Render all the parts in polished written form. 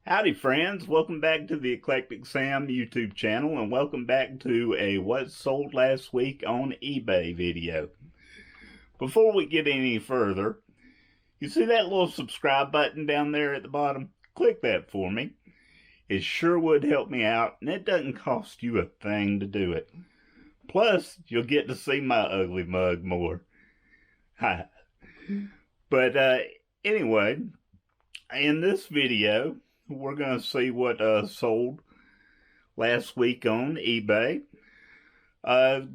Howdy friends, welcome back to the Eclectic Sam YouTube channel and welcome back to a what sold last week on eBay video. Before we get any further, you see that little subscribe button down there at the bottom? Click that for me. It sure would help me out and it doesn't cost you a thing to do it. Plus, you'll get to see my ugly mug more. But anyway, in this video, we're going to see what sold last week on eBay.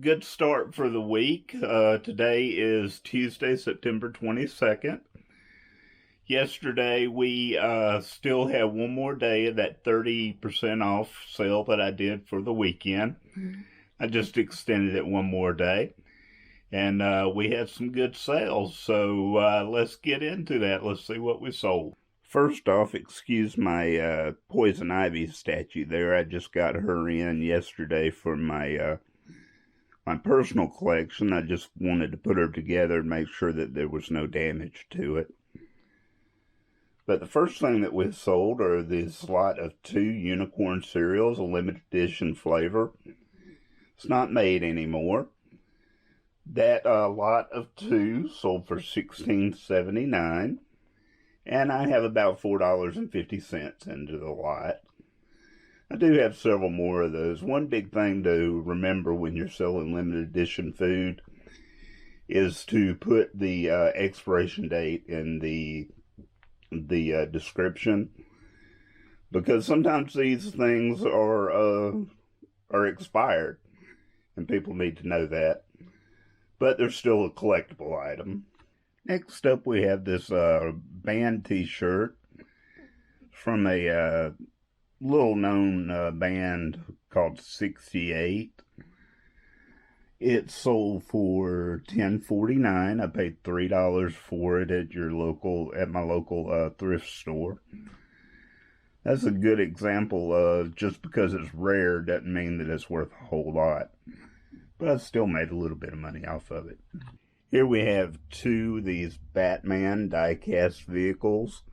Good start for the week. Today is Tuesday, September 22nd. Yesterday, we still have one more day of that 30% off sale that I did for the weekend. I just extended it one more day. And we had some good sales. So let's get into that. Let's see what we sold. First off, excuse my poison ivy statue there. I just got her in yesterday for my my personal collection. I just wanted to put her together and make sure that there was no damage to it. But the first thing that we sold are this lot of 2 unicorn cereals, a limited edition flavor. It's not made anymore. That lot of 2 sold for $16.79. And I have about $4.50 into the lot. I do have several more of those. One big thing to remember when you're selling limited edition food is to put the expiration date in the description, because sometimes these things are expired, and people need to know that. But they're still a collectible item. Next up, we have this band t-shirt from a little-known band called 68. It sold for $10.49. I paid $3 for it at my local thrift store. That's a good example of just because it's rare doesn't mean that it's worth a whole lot. But I still made a little bit of money off of it. Here we have 2 of these Batman die-cast vehicles.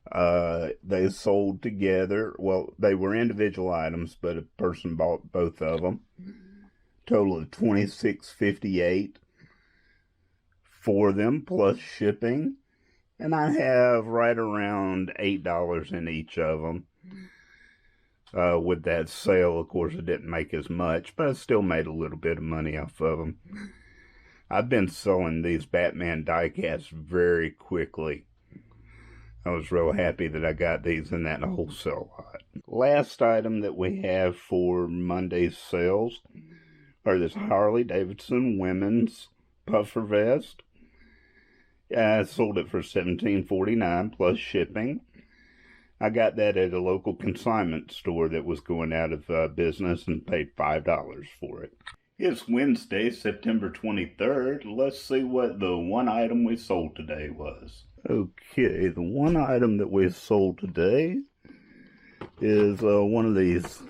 They sold together. Well, they were individual items, but a person bought both of them. Total of $26.58 for them, plus shipping. And I have right around $8 in each of them. With that sale, of course, it didn't make as much, but I still made a little bit of money off of them. I've been selling these Batman die-casts very quickly. I was real happy that I got these in that wholesale lot. Last item that we have for Monday's sales are this Harley Davidson women's puffer vest. I sold it for $17.49 plus shipping. I got that at a local consignment store that was going out of business and paid $5 for it. It's Wednesday, September 23rd. Let's see what the one item we sold today was. Okay, the one item that we sold today is one of these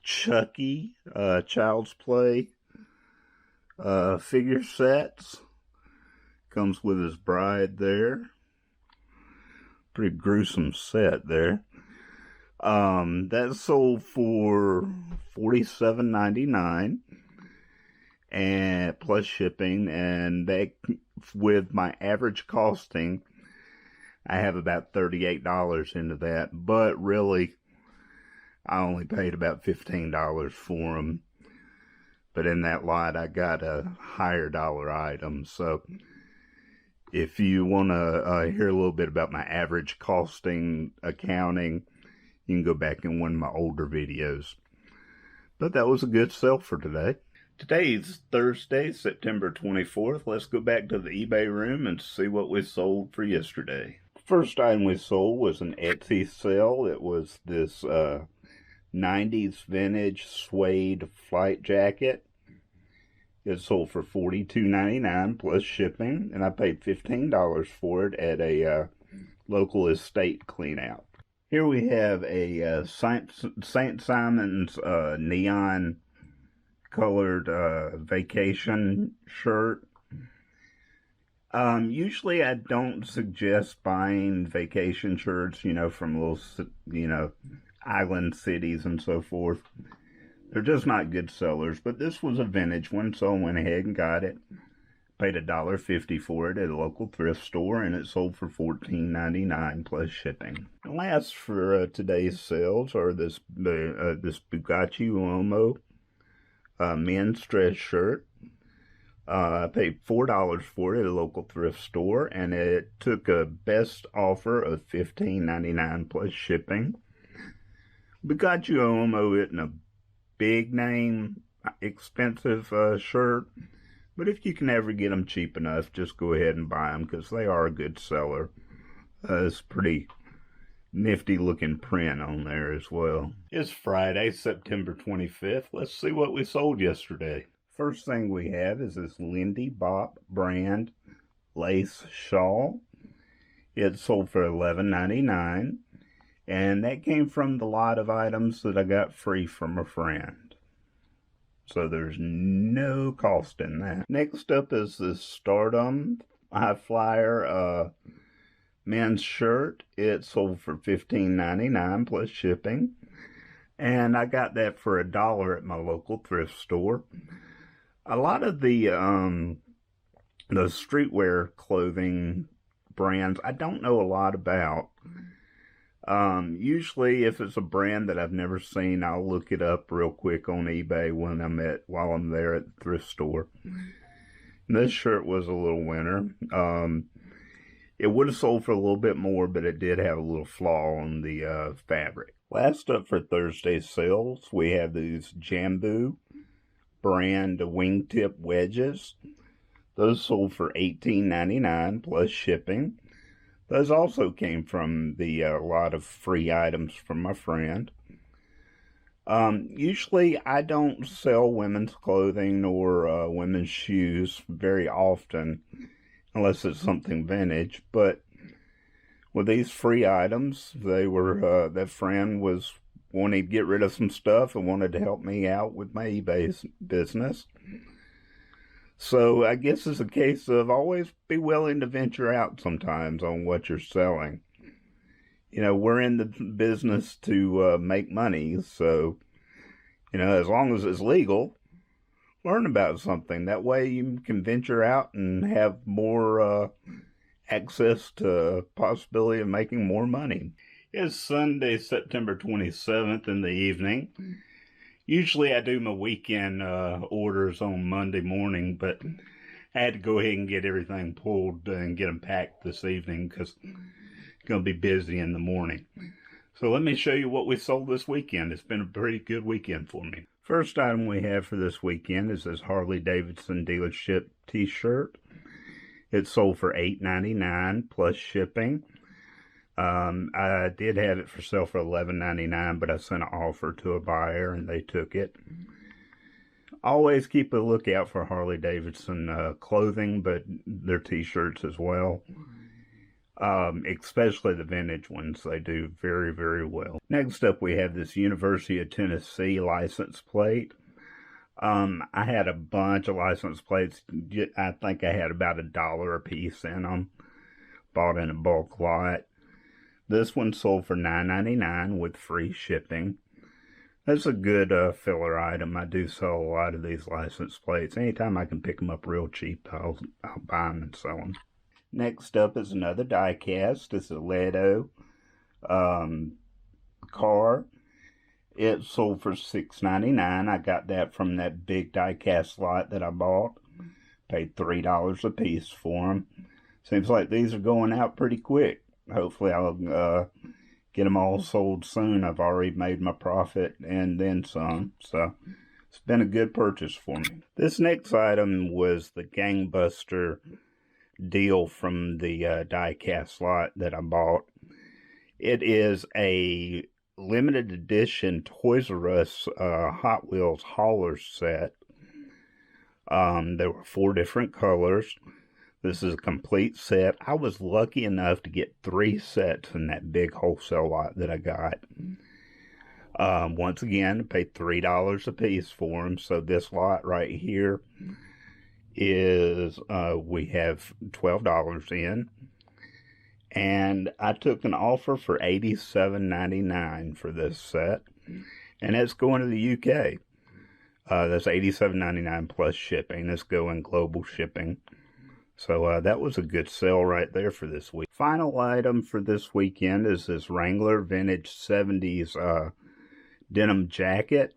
Chucky Child's Play figure sets. Comes with his bride there. Pretty gruesome set there. That sold for $47.99 and plus shipping, and that with my average costing, I have about $38 into that. But really, I only paid about $15 for them. But in that lot, I got a higher dollar item. So if you want to hear a little bit about my average costing accounting, you can go back in one of my older videos. But that was a good sale for today. Today's Thursday, September 24th. Let's go back to the eBay room and see what we sold for yesterday. First item we sold was an Etsy sale. It was this 90s vintage suede flight jacket. It sold for $42.99 plus shipping, and I paid $15 for it at a local estate cleanout. Here we have a St. Simon's neon colored vacation shirt. Usually I don't suggest buying vacation shirts, from little, island cities and so forth. They're just not good sellers, but this was a vintage one, so I went ahead and got it. Paid $1.50 for it at a local thrift store, and it sold for $14.99 plus shipping. And last for today's sales are this Bugatti Uomo men's dress shirt. I paid $4 for it at a local thrift store, and it took a best offer of $15.99 plus shipping. Bugatti Uomo isn't a big name, expensive shirt, but if you can ever get them cheap enough, just go ahead and buy them because they are a good seller. It's pretty nifty looking print on there as well. It's Friday, September 25th. Let's see what we sold yesterday. First thing we have is this Lindy Bop brand lace shawl. It sold for $11.99, and that came from the lot of items that I got free from a friend. So there's no cost in that. Next up is this Stardom High Flyer men's shirt. It sold for $15.99 plus shipping, and I got that for $1 at my local thrift store. A lot of the streetwear clothing brands I don't know a lot about. Usually if it's a brand that I've never seen, I'll look it up real quick on eBay while I'm there at the thrift store. And this shirt was a little winner. It would have sold for a little bit more, but it did have a little flaw on the fabric. Last up for Thursday's sales, we have these Jambu brand wingtip wedges. Those sold for $18.99 plus shipping. Those also came from the lot of free items from my friend. Usually I don't sell women's clothing nor women's shoes very often unless it's something vintage, but with these free items, that friend was wanting to get rid of some stuff and wanted to help me out with my eBay business. So I guess it's a case of always be willing to venture out sometimes on what you're selling. We're in the business to make money, so, as long as it's legal, learn about something. That way you can venture out and have more access to possibility of making more money. It's Sunday, September 27th in the evening. Usually I do my weekend orders on Monday morning, but I had to go ahead and get everything pulled and get them packed this evening because it's going to be busy in the morning. So let me show you what we sold this weekend. It's been a pretty good weekend for me. First item we have for this weekend is this Harley Davidson dealership t-shirt. It sold for $8.99 plus shipping. I did have it for sale for $11.99, but I sent an offer to a buyer and they took it. Always keep a lookout for Harley Davidson clothing, but their t-shirts as well. Especially the vintage ones. They do very, very well. Next up, we have this University of Tennessee license plate. I had a bunch of license plates. I think I had about $1 a piece in them. Bought in a bulk lot. This one sold for $9.99 with free shipping. That's a good filler item. I do sell a lot of these license plates. Anytime I can pick them up real cheap, I'll buy them and sell them. Next up is another die cast. It's a Ledo car. It sold for $6.99. I got that from that big die cast lot that I bought. Paid $3 a piece for them. Seems like these are going out pretty quick. Hopefully I'll get them all sold soon. I've already made my profit and then some. So it's been a good purchase for me. This next item was the gangbuster deal from the die cast lot that I bought. It is a limited edition Toys R Us Hot Wheels hauler set. There were 4 different colors. This is a complete set. I was lucky enough to get 3 sets in that big wholesale lot that I got. Once again, I paid $3 a piece for them. So this lot right here is we have $12 in, and I took an offer for $87.99 for this set, and it's going to the UK. That's $87.99 plus shipping. It's going global shipping. So that was a good sale right there for this week. Final item for this weekend is this Wrangler Vintage 70s denim jacket.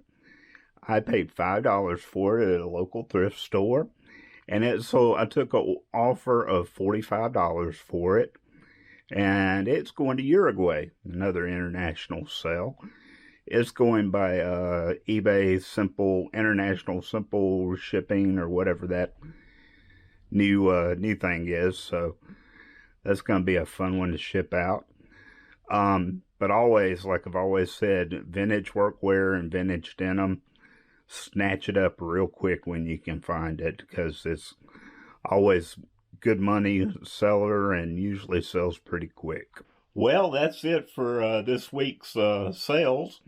I paid $5 for it at a local thrift store. And so I took an offer of $45 for it. And it's going to Uruguay, another international sale. It's going by eBay international simple shipping, or whatever that new thing is. So that's going to be a fun one to ship out. But always, like I've always said, vintage workwear and vintage denim, snatch it up real quick when you can find it, because it's always good money seller and usually sells pretty quick. Well, that's it for this week's sales.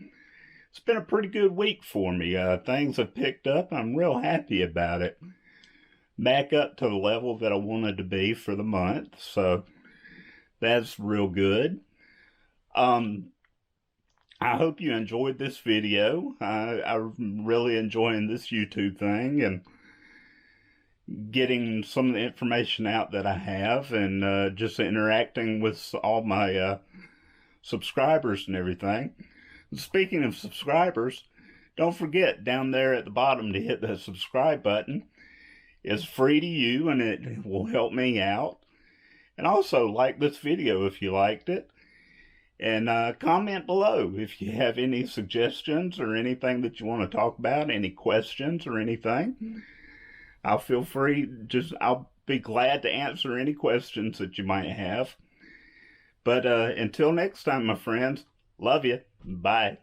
It's been a pretty good week for me. Things have picked up. I'm real happy about it. Back up to the level that I wanted to be for the month, so that's real good. I hope you enjoyed this video. I'm really enjoying this YouTube thing and getting some of the information out that I have, and just interacting with all my subscribers and everything. Speaking of subscribers, don't forget down there at the bottom to hit the subscribe button. It's free to you, and it will help me out. And also like this video if you liked it. And comment below if you have any suggestions or anything that you want to talk about, any questions or anything. I'll be glad to answer any questions that you might have. But until next time, my friends, love you. Bye.